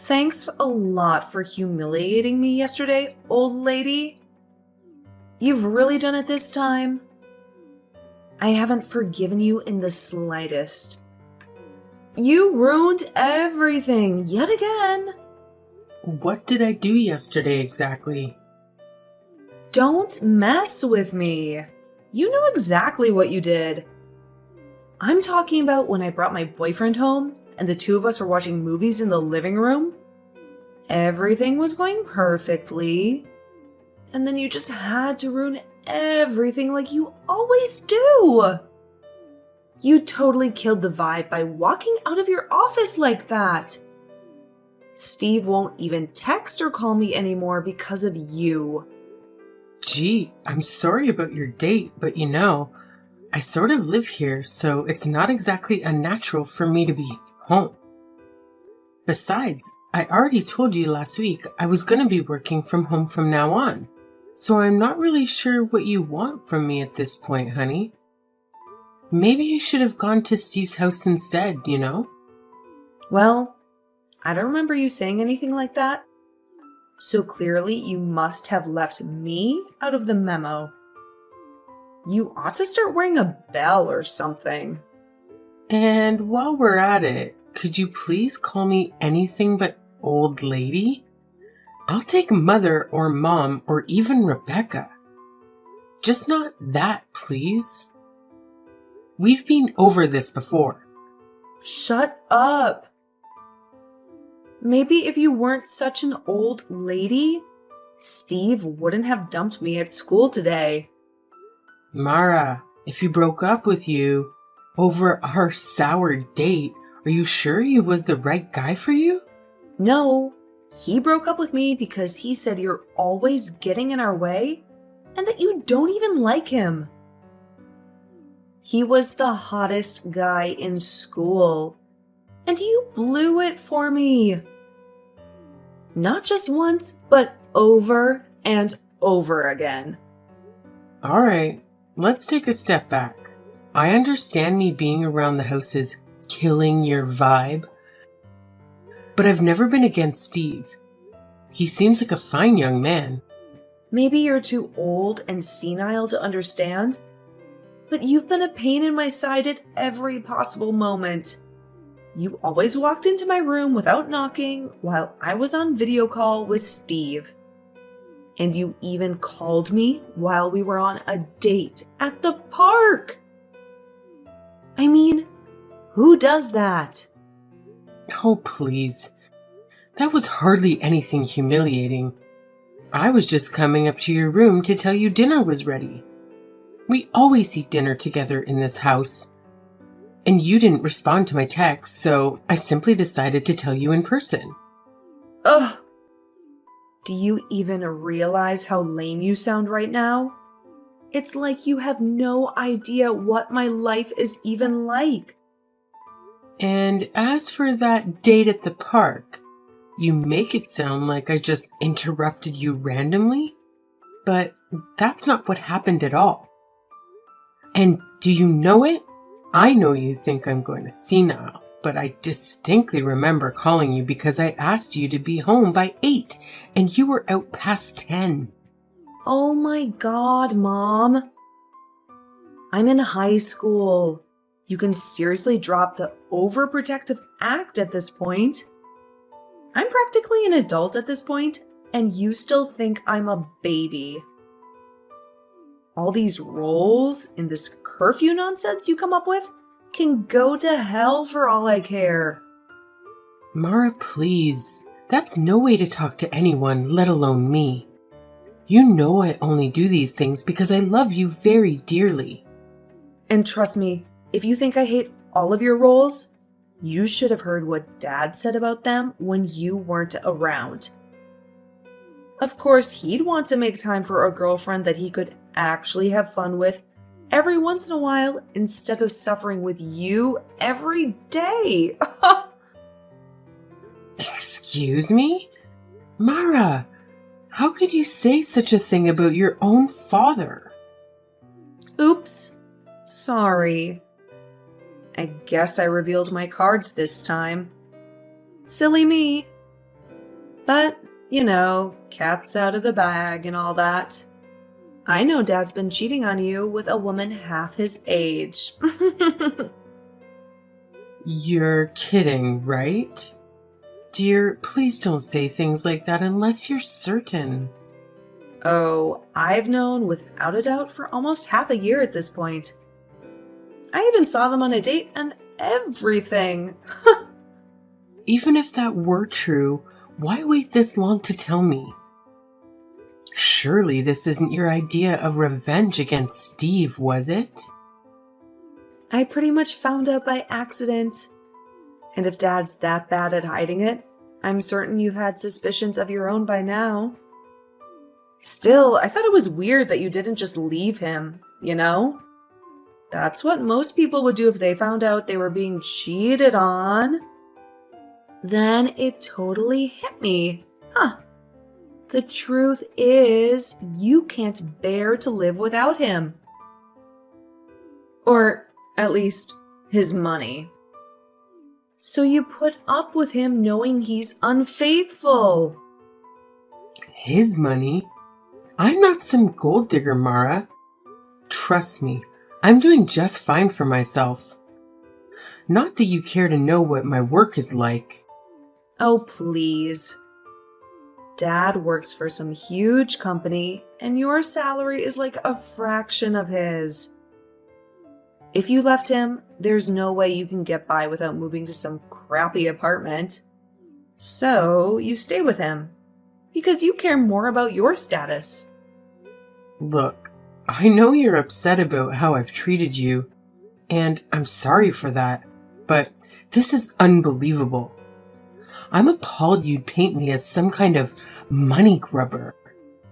Thanks a lot for humiliating me yesterday, old lady. You've really done it this time. I haven't forgiven you in the slightest. You ruined everything yet again. What did I do yesterday exactly? Don't mess with me. You know exactly what you did. I'm talking about when I brought my boyfriend home and the two of us were watching movies in the living room. Everything was going perfectly. And then you just had to ruin everything like you always do. You totally killed the vibe by walking out of your office like that. Steve won't even text or call me anymore because of you. Gee, I'm sorry about your date, but I sort of live here, so it's not exactly unnatural for me to be home. Besides, I already told you last week I was going to be working from home from now on, so I'm not really sure what you want from me at this point, honey. Maybe you should have gone to Steve's house instead, Well, I don't remember you saying anything like that. So clearly you must have left me out of the memo. You ought to start wearing a bell or something. And while we're at it, could you please call me anything but old lady? I'll take mother or mom or even Rebecca. Just not that, please. We've been over this before. Shut up. Maybe if you weren't such an old lady, Steve wouldn't have dumped me at school today. Mara, if he broke up with you over our sour date, are you sure he was the right guy for you? No, he broke up with me because he said you're always getting in our way and that you don't even like him. He was the hottest guy in school, and you blew it for me. Not just once, but over and over again. All right, let's take a step back. I understand me being around the house is killing your vibe, but I've never been against Steve. He seems like a fine young man. Maybe you're too old and senile to understand, but you've been a pain in my side at every possible moment. You always walked into my room without knocking while I was on video call with Steve. And you even called me while we were on a date at the park. I mean, who does that? Oh, please. That was hardly anything humiliating. I was just coming up to your room to tell you dinner was ready. We always eat dinner together in this house. And you didn't respond to my text, so I simply decided to tell you in person. Ugh. Do you even realize how lame you sound right now? It's like you have no idea what my life is even like. And as for that date at the park, you make it sound like I just interrupted you randomly, but that's not what happened at all. And do you know it? I know you think I'm going to senile, but I distinctly remember calling you because I asked you to be home by 8, and you were out past 10. Oh my God, Mom. I'm in high school. You can seriously drop the overprotective act at this point. I'm practically an adult at this point, and you still think I'm a baby. All these roles in this curfew nonsense you come up with can go to hell for all I care. Mara, please. That's no way to talk to anyone, let alone me. You know I only do these things because I love you very dearly. And trust me, if you think I hate all of your roles, you should have heard what Dad said about them when you weren't around. Of course, he'd want to make time for a girlfriend that he could actually have fun with every once in a while instead of suffering with you every day. Excuse me? Mara, how could you say such a thing about your own father? Oops. Sorry. I guess I revealed my cards this time. Silly me. But, cat's out of the bag and all that. I know Dad's been cheating on you with a woman half his age. You're kidding, right? Dear, please don't say things like that unless you're certain. Oh, I've known without a doubt for almost half a year at this point. I even saw them on a date and everything. Even if that were true, why wait this long to tell me? Surely this isn't your idea of revenge against Steve, was it? I pretty much found out by accident. And if Dad's that bad at hiding it, I'm certain you've had suspicions of your own by now. Still, I thought it was weird that you didn't just leave him, That's what most people would do if they found out they were being cheated on. Then it totally hit me. The truth is, you can't bear to live without him. Or at least his money. So you put up with him knowing he's unfaithful. His money? I'm not some gold digger, Mara. Trust me, I'm doing just fine for myself. Not that you care to know what my work is like. Oh, please. Dad works for some huge company, and your salary is like a fraction of his. If you left him, there's no way you can get by without moving to some crappy apartment. So you stay with him, because you care more about your status. Look, I know you're upset about how I've treated you, and I'm sorry for that, but this is unbelievable. I'm appalled you'd paint me as some kind of money grubber.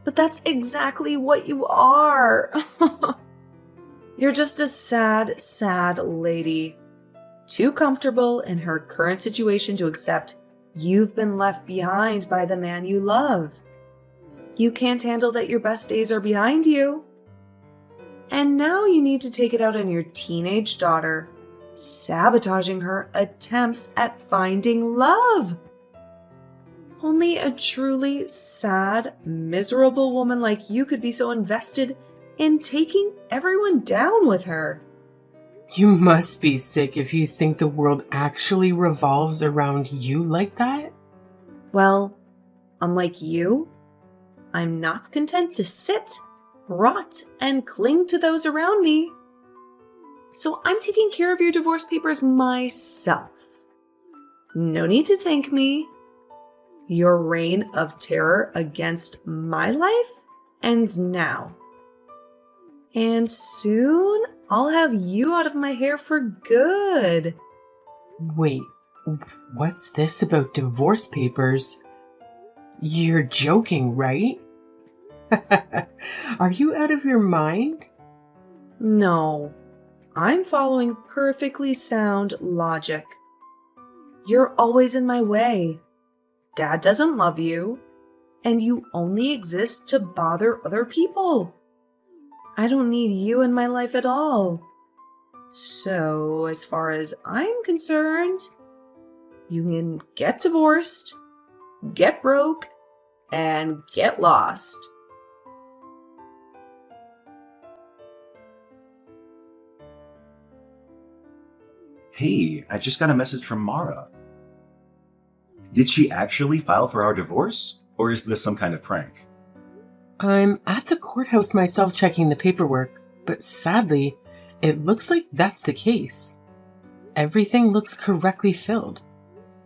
But that's exactly what you are. You're just a sad, sad lady. Too comfortable in her current situation to accept you've been left behind by the man you love. You can't handle that your best days are behind you. And now you need to take it out on your teenage daughter, sabotaging her attempts at finding love. Only a truly sad, miserable woman like you could be so invested in taking everyone down with her. You must be sick if you think the world actually revolves around you like that. Well, unlike you, I'm not content to sit, rot, and cling to those around me. So I'm taking care of your divorce papers myself. No need to thank me. Your reign of terror against my life ends now. And soon I'll have you out of my hair for good. Wait, what's this about divorce papers? You're joking, right? Are you out of your mind? No, I'm following perfectly sound logic. You're always in my way. Dad doesn't love you, and you only exist to bother other people. I don't need you in my life at all. So, as far as I'm concerned, you can get divorced, get broke, and get lost. Hey, I just got a message from Mara. Did she actually file for our divorce? Or is this some kind of prank? I'm at the courthouse myself checking the paperwork, but sadly, it looks like that's the case. Everything looks correctly filled,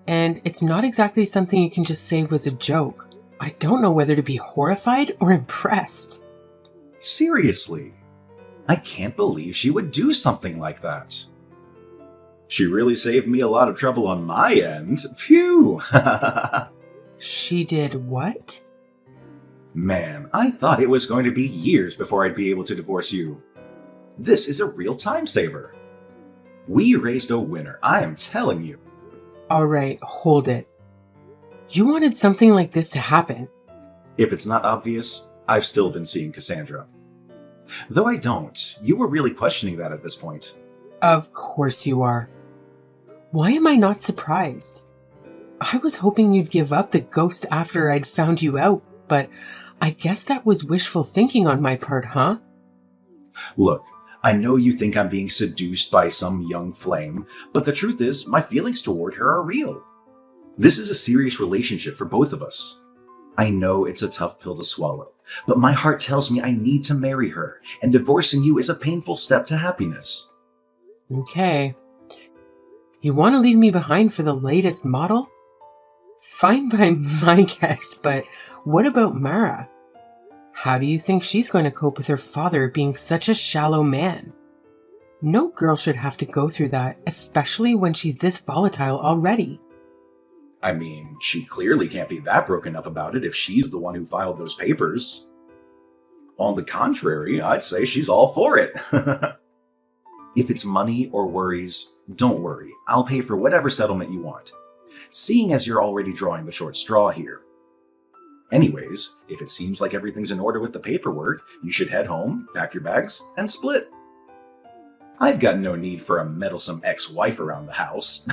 and it's not exactly something you can just say was a joke. I don't know whether to be horrified or impressed. Seriously? I can't believe she would do something like that. She really saved me a lot of trouble on my end. Phew! She did what? Man, I thought it was going to be years before I'd be able to divorce you. This is a real time saver. We raised a winner, I am telling you. Alright, hold it. You wanted something like this to happen. If it's not obvious, I've still been seeing Cassandra. Though I don't, you were really questioning that at this point. Of course you are. Why am I not surprised? I was hoping you'd give up the ghost after I'd found you out, but I guess that was wishful thinking on my part, huh? Look, I know you think I'm being seduced by some young flame, but the truth is, my feelings toward her are real. This is a serious relationship for both of us. I know it's a tough pill to swallow, but my heart tells me I need to marry her, and divorcing you is a painful step to happiness. Okay. You want to leave me behind for the latest model? Fine by my guest, but what about Mara? How do you think she's going to cope with her father being such a shallow man? No girl should have to go through that, especially when she's this volatile already. I mean, she clearly can't be that broken up about it if she's the one who filed those papers. On the contrary, I'd say she's all for it. If it's money or worries, don't worry. I'll pay for whatever settlement you want, seeing as you're already drawing the short straw here. Anyways, if it seems like everything's in order with the paperwork, you should head home, pack your bags, and split. I've got no need for a meddlesome ex-wife around the house.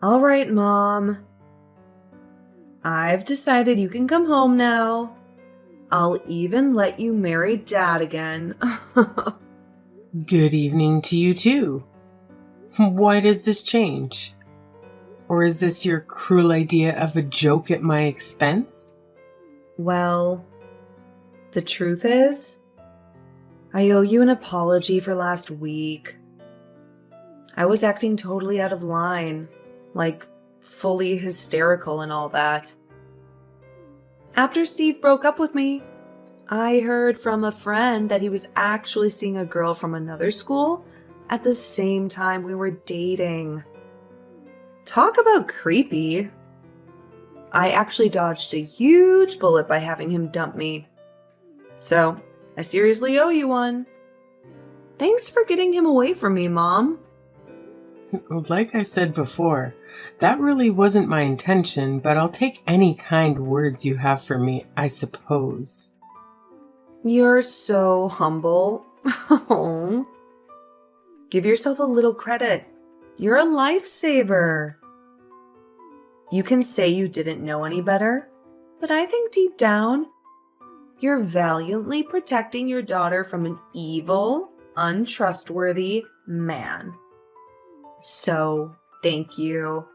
All right, Mom. I've decided you can come home now. I'll even let you marry Dad again. Good evening to you too. Why does this change? Or is this your cruel idea of a joke at my expense? Well, the truth is, I owe you an apology for last week. I was acting totally out of line, like fully hysterical and all that. After Steve broke up with me, I heard from a friend that he was actually seeing a girl from another school at the same time we were dating. Talk about creepy. I actually dodged a huge bullet by having him dump me. So, I seriously owe you one. Thanks for getting him away from me, Mom. Like I said before, that really wasn't my intention, but I'll take any kind words you have for me, I suppose. You're so humble. Give yourself a little credit. You're a lifesaver. You can say you didn't know any better, but I think deep down, you're valiantly protecting your daughter from an evil, untrustworthy man. So, thank you.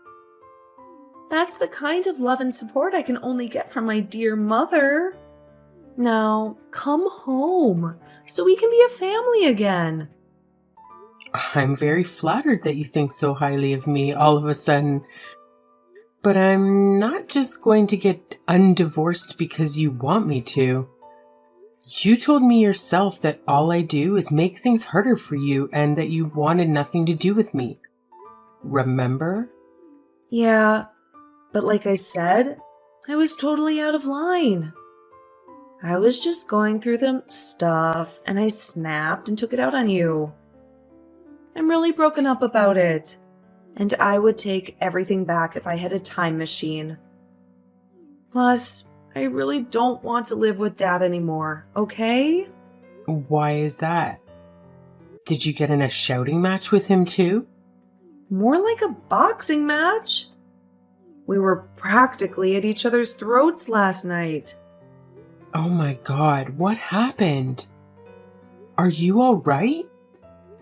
That's the kind of love and support I can only get from my dear mother. Now, come home so we can be a family again. I'm very flattered that you think so highly of me all of a sudden. But I'm not just going to get undivorced because you want me to. You told me yourself that all I do is make things harder for you and that you wanted nothing to do with me. Remember? Yeah, but like I said, I was totally out of line. I was just going through the stuff and I snapped and took it out on you. I'm really broken up about it, and I would take everything back if I had a time machine. Plus, I really don't want to live with Dad anymore, okay? Why is that? Did you get in a shouting match with him too? More like a boxing match. We were practically at each other's throats last night. Oh my God, what happened? Are you all right?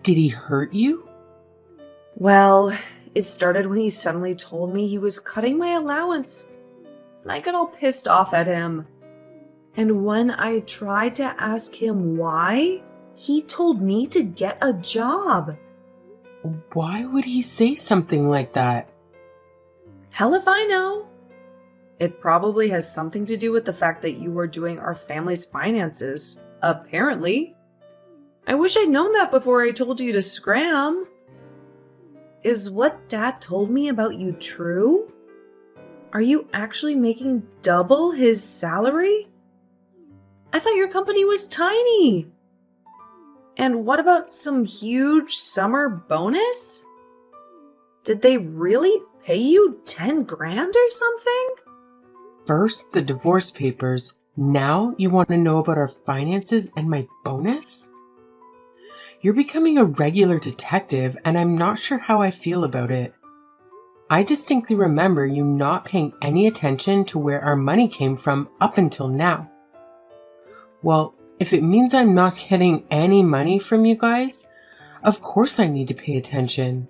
Did he hurt you? Well, it started when he suddenly told me he was cutting my allowance, and I got all pissed off at him. And when I tried to ask him why, he told me to get a job. Why would he say something like that? Hell if I know. It probably has something to do with the fact that you were doing our family's finances, apparently. I wish I'd known that before I told you to scram. Is what Dad told me about you true? Are you actually making double his salary? I thought your company was tiny. And what about some huge summer bonus? Did they really pay you 10 grand or something? First, the divorce papers. Now you want to know about our finances and my bonus? You're becoming a regular detective, and I'm not sure how I feel about it. I distinctly remember you not paying any attention to where our money came from up until now. Well, if it means I'm not getting any money from you guys, of course I need to pay attention.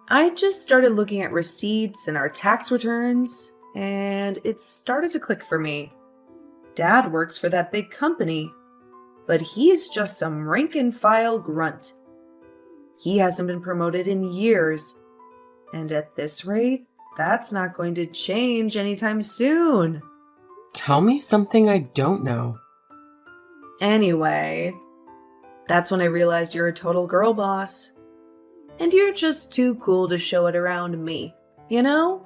I just started looking at receipts and our tax returns, and it started to click for me. Dad works for that big company, but he's just some rank-and-file grunt. He hasn't been promoted in years, and at this rate, that's not going to change anytime soon. Tell me something I don't know. Anyway, that's when I realized you're a total girl boss. And you're just too cool to show it around me, you know?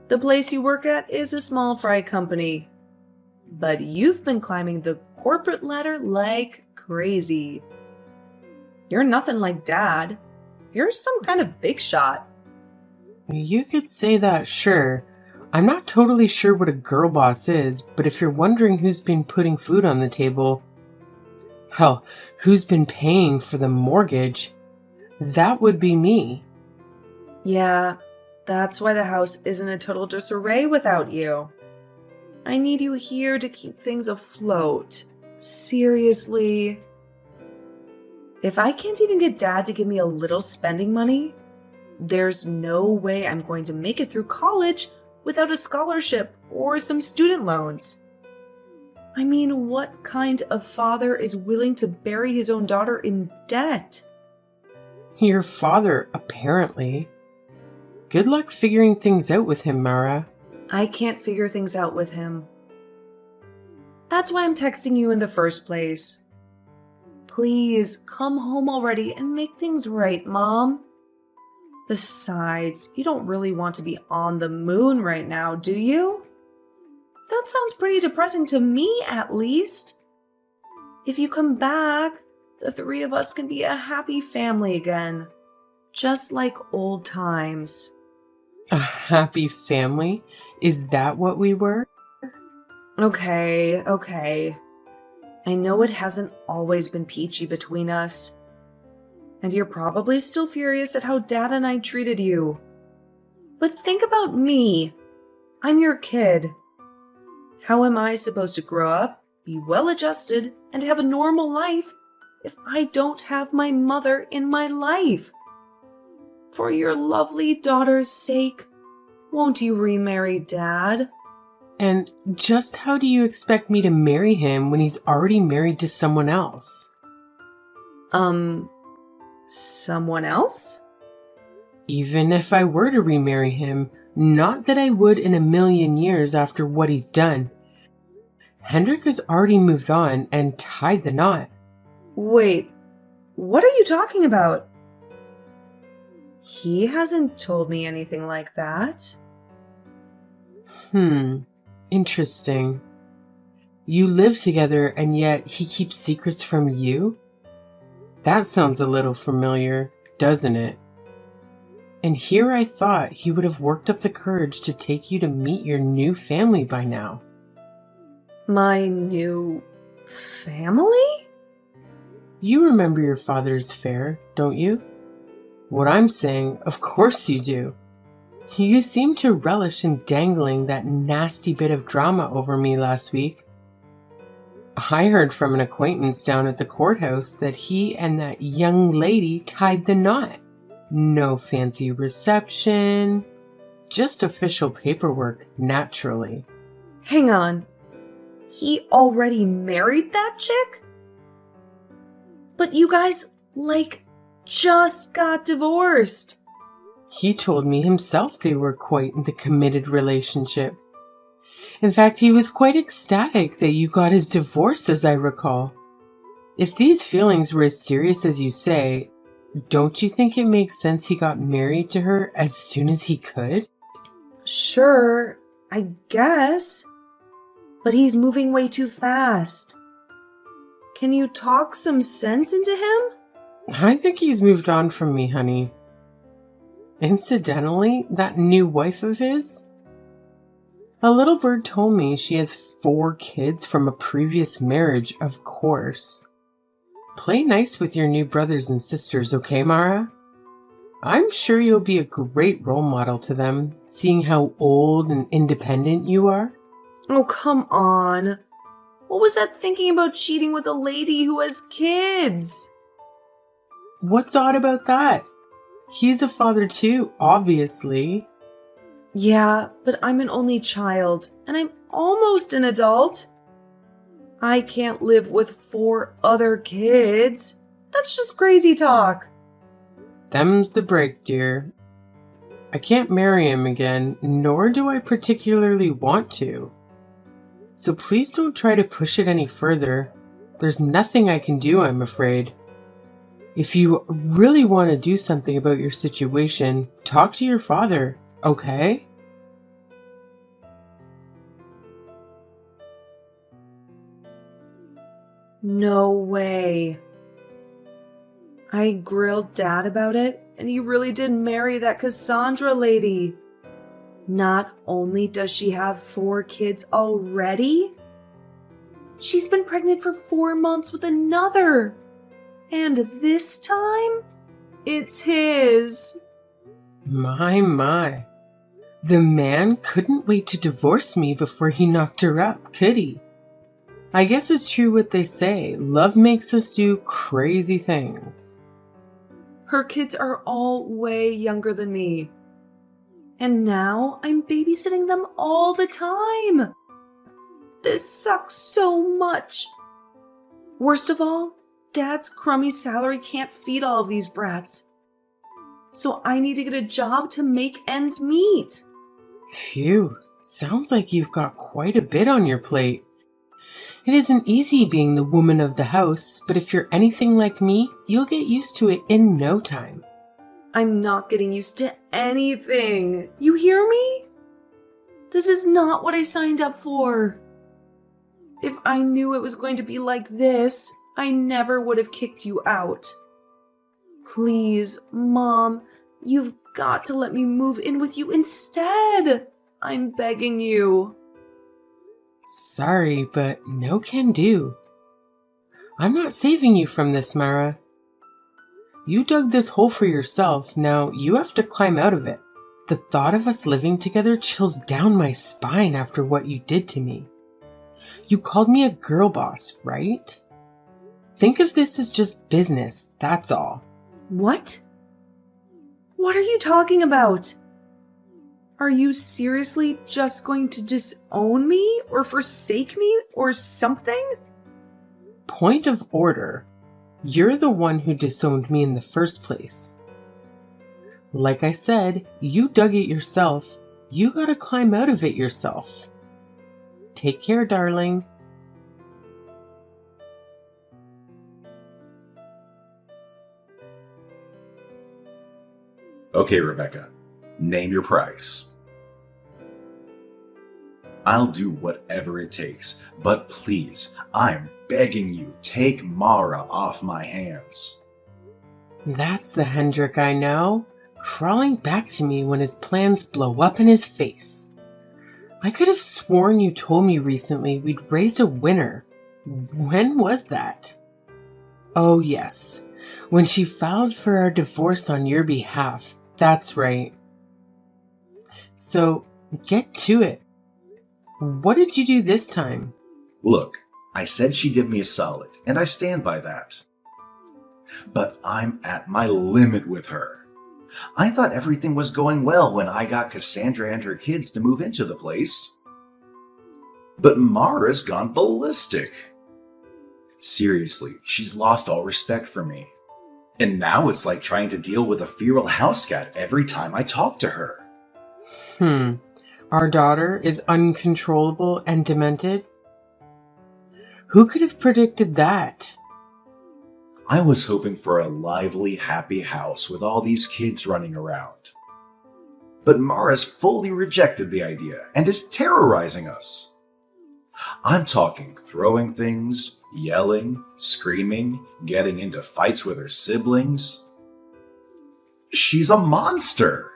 The place you work at is a small fry company, but you've been climbing the corporate ladder like crazy. You're nothing like Dad. You're some kind of big shot. You could say that, sure. I'm not totally sure what a girl boss is, but if you're wondering who's been putting food on the table, hell, who's been paying for the mortgage, that would be me. Yeah, that's why the house isn't a total disarray without you. I need you here to keep things afloat. Seriously. If I can't even get Dad to give me a little spending money, there's no way I'm going to make it through college without a scholarship or some student loans. I mean, what kind of father is willing to bury his own daughter in debt? Your father, apparently. Good luck figuring things out with him, Mara. I can't figure things out with him. That's why I'm texting you in the first place. Please, come home already and make things right, Mom. Besides, you don't really want to be on the moon right now, do you? That sounds pretty depressing to me, at least. If you come back, the three of us can be a happy family again. Just like old times. A happy family? Is that what we were? Okay. I know it hasn't always been peachy between us. And you're probably still furious at how Dad and I treated you. But think about me. I'm your kid. How am I supposed to grow up, be well-adjusted, and have a normal life if I don't have my mother in my life? For your lovely daughter's sake, won't you remarry Dad? And just how do you expect me to marry him when he's already married to someone else? Someone else? Even if I were to remarry him, not that I would in a million years after what he's done. Hendrik has already moved on and tied the knot. Wait, what are you talking about? He hasn't told me anything like that. Interesting. You live together and yet he keeps secrets from you? That sounds a little familiar, doesn't it? And here I thought he would have worked up the courage to take you to meet your new family by now. My new family? You remember your father's affair, don't you? What I'm saying, of course you do. You seemed to relish in dangling that nasty bit of drama over me last week. I heard from an acquaintance down at the courthouse that he and that young lady tied the knot. No fancy reception, just official paperwork, naturally. Hang on. He already married that chick? But you guys, just got divorced. He told me himself they were quite the committed relationship. In fact, he was quite ecstatic that you got his divorce, as I recall. If these feelings were as serious as you say, don't you think it makes sense he got married to her as soon as he could? Sure, I guess. But he's moving way too fast. Can you talk some sense into him? I think he's moved on from me, honey. Incidentally, that new wife of his? A little bird told me she has 4 kids from a previous marriage, of course. Play nice with your new brothers and sisters, okay, Mara? I'm sure you'll be a great role model to them, seeing how old and independent you are. Oh, come on. What was that thinking about cheating with a lady who has kids? What's odd about that? He's a father too, obviously. Yeah, but I'm an only child, and I'm almost an adult. I can't live with 4 other kids. That's just crazy talk. Them's the break, dear. I can't marry him again, nor do I particularly want to. So please don't try to push it any further. There's nothing I can do, I'm afraid. If you really want to do something about your situation, talk to your father, okay? No way. I grilled Dad about it, and he really did marry that Cassandra lady. Not only does she have 4 kids already, she's been pregnant for 4 months with another. And this time, it's his. My. The man couldn't wait to divorce me before he knocked her up, could he? I guess it's true what they say. Love makes us do crazy things. Her kids are all way younger than me. And now I'm babysitting them all the time. This sucks so much. Worst of all, Dad's crummy salary can't feed all of these brats. So I need to get a job to make ends meet. Phew, sounds like you've got quite a bit on your plate. It isn't easy being the woman of the house, but if you're anything like me, you'll get used to it in no time. I'm not getting used to anything. You hear me? This is not what I signed up for. If I knew it was going to be like this, I never would have kicked you out. Please, Mom, you've got to let me move in with you instead. I'm begging you. Sorry, but no can do. I'm not saving you from this, Mara. You dug this hole for yourself, now you have to climb out of it. The thought of us living together chills down my spine after what you did to me. You called me a girl boss, right? Think of this as just business, that's all. What? What are you talking about? Are you seriously just going to disown me or forsake me or something? Point of order. You're the one who disowned me in the first place. Like I said, you dug it yourself. You gotta climb out of it yourself. Take care, darling. Okay, Rebecca, name your price. I'll do whatever it takes, but please, I'm begging you, take Mara off my hands. That's the Hendrik I know, crawling back to me when his plans blow up in his face. I could have sworn you told me recently we'd raised a winner. When was that? Oh yes, when she filed for our divorce on your behalf. That's right. So, get to it. What did you do this time? Look, I said she did me a solid, and I stand by that. But I'm at my limit with her. I thought everything was going well when I got Cassandra and her kids to move into the place. But Mara's gone ballistic. Seriously, she's lost all respect for me. And now it's like trying to deal with a feral house cat every time I talk to her. Our daughter is uncontrollable and demented? Who could have predicted that? I was hoping for a lively, happy house with all these kids running around. But Mara's fully rejected the idea and is terrorizing us. I'm talking throwing things, yelling, screaming, getting into fights with her siblings. She's a monster!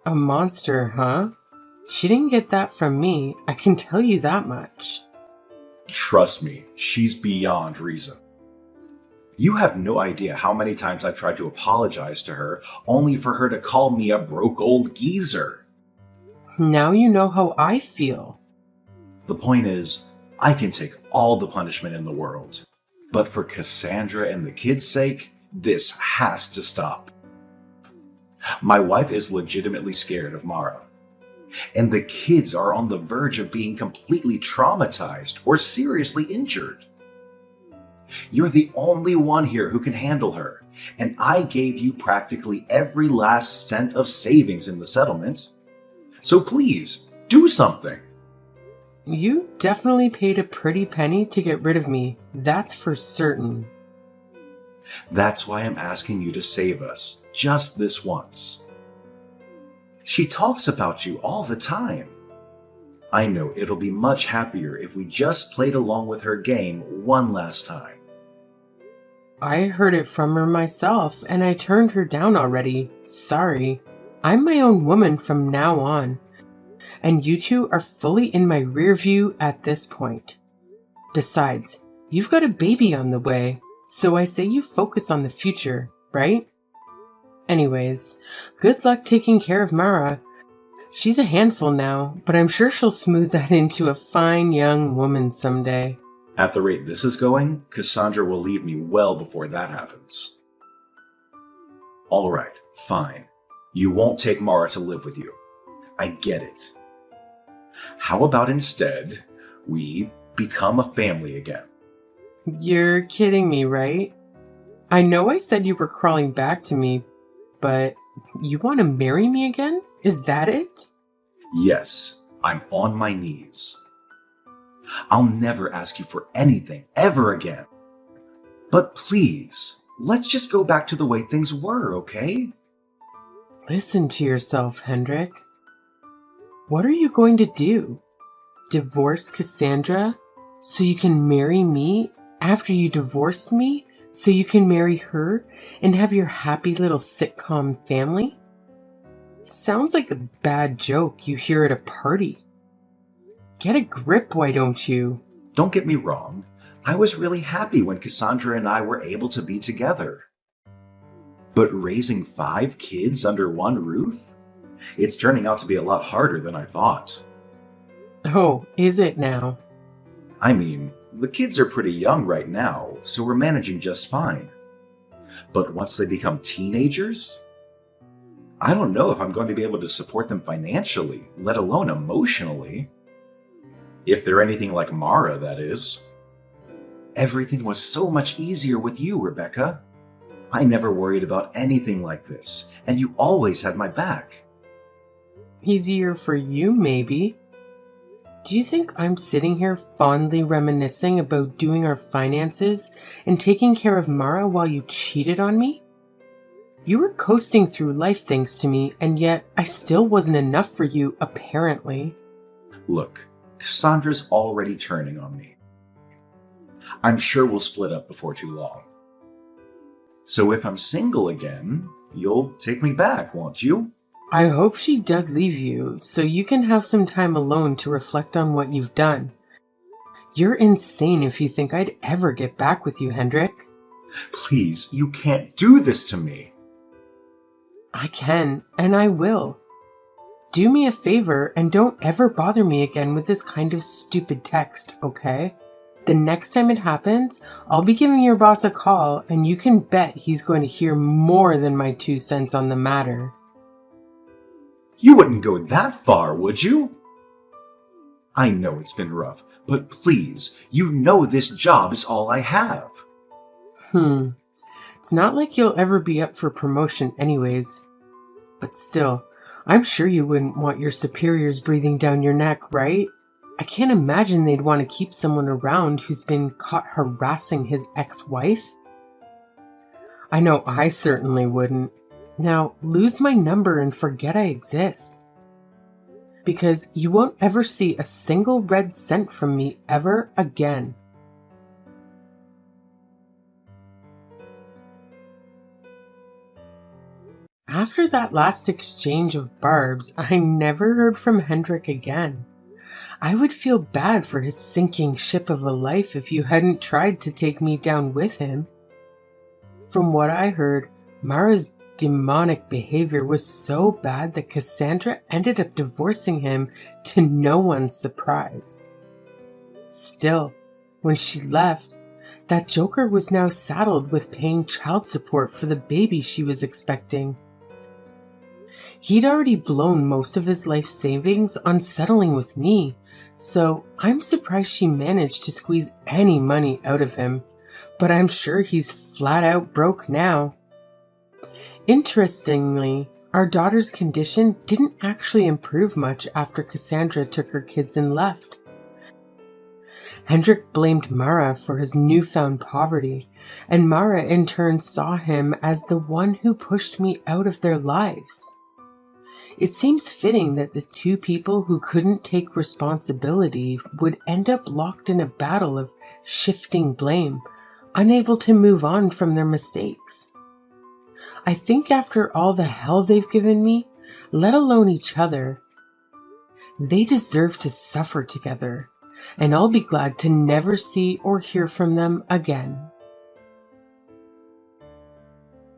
A monster, huh? She didn't get that from me, I can tell you that much. Trust me, she's beyond reason. You have no idea how many times I've tried to apologize to her, only for her to call me a broke old geezer. Now you know how I feel. The point is, I can take all the punishment in the world. But for Cassandra and the kids' sake, this has to stop. My wife is legitimately scared of Mara. And the kids are on the verge of being completely traumatized or seriously injured. You're the only one here who can handle her, and I gave you practically every last cent of savings in the settlement. So please, do something. You definitely paid a pretty penny to get rid of me, that's for certain. That's why I'm asking you to save us, just this once. She talks about you all the time. I know it'll be much happier if we just played along with her game one last time. I heard it from her myself, and I turned her down already. Sorry. I'm my own woman from now on. And you two are fully in my rear view at this point. Besides, you've got a baby on the way, so I say you focus on the future, right? Anyways, good luck taking care of Mara. She's a handful now, but I'm sure she'll smooth that into a fine young woman someday. At the rate this is going, Cassandra will leave me well before that happens. All right, fine. You won't take Mara to live with you. I get it. How about instead, we become a family again? You're kidding me, right? I know I said you were crawling back to me, but you want to marry me again? Is that it? Yes, I'm on my knees. I'll never ask you for anything ever again. But please, let's just go back to the way things were, okay? Listen to yourself, Hendrik. What are you going to do? Divorce Cassandra so you can marry me after you divorced me so you can marry her and have your happy little sitcom family? Sounds like a bad joke you hear at a party. Get a grip, why don't you? Don't get me wrong. I was really happy when Cassandra and I were able to be together. But raising 5 kids under one roof? It's turning out to be a lot harder than I thought. Oh, is it now? I mean, the kids are pretty young right now, so we're managing just fine. But once they become teenagers, I don't know if I'm going to be able to support them financially, let alone emotionally. If they're anything like Mara, that is. Everything was so much easier with you, Rebecca. I never worried about anything like this, and you always had my back. Easier for you, maybe. Do you think I'm sitting here fondly reminiscing about doing our finances and taking care of Mara while you cheated on me? You were coasting through life thanks to me, and yet I still wasn't enough for you, apparently. Look, Cassandra's already turning on me. I'm sure we'll split up before too long. So if I'm single again, you'll take me back, won't you? I hope she does leave you, so you can have some time alone to reflect on what you've done. You're insane if you think I'd ever get back with you, Hendrik. Please, you can't do this to me. I can, and I will. Do me a favor and don't ever bother me again with this kind of stupid text, okay? The next time it happens, I'll be giving your boss a call, and you can bet he's going to hear more than my 2 cents on the matter. You wouldn't go that far, would you? I know it's been rough, but please, you know this job is all I have. It's not like you'll ever be up for promotion anyways. But still, I'm sure you wouldn't want your superiors breathing down your neck, right? I can't imagine they'd want to keep someone around who's been caught harassing his ex-wife. I know I certainly wouldn't. Now, lose my number and forget I exist. Because you won't ever see a single red cent from me ever again. After that last exchange of barbs, I never heard from Hendrik again. I would feel bad for his sinking ship of a life if you hadn't tried to take me down with him. From what I heard, Mara's demonic behavior was so bad that Cassandra ended up divorcing him to no one's surprise. Still, when she left, that joker was now saddled with paying child support for the baby she was expecting. He'd already blown most of his life savings on settling with me, so I'm surprised she managed to squeeze any money out of him, but I'm sure he's flat out broke now. Interestingly, our daughter's condition didn't actually improve much after Cassandra took her kids and left. Hendrik blamed Mara for his newfound poverty, and Mara in turn saw him as the one who pushed me out of their lives. It seems fitting that the two people who couldn't take responsibility would end up locked in a battle of shifting blame, unable to move on from their mistakes. I think after all the hell they've given me, let alone each other, they deserve to suffer together, and I'll be glad to never see or hear from them again.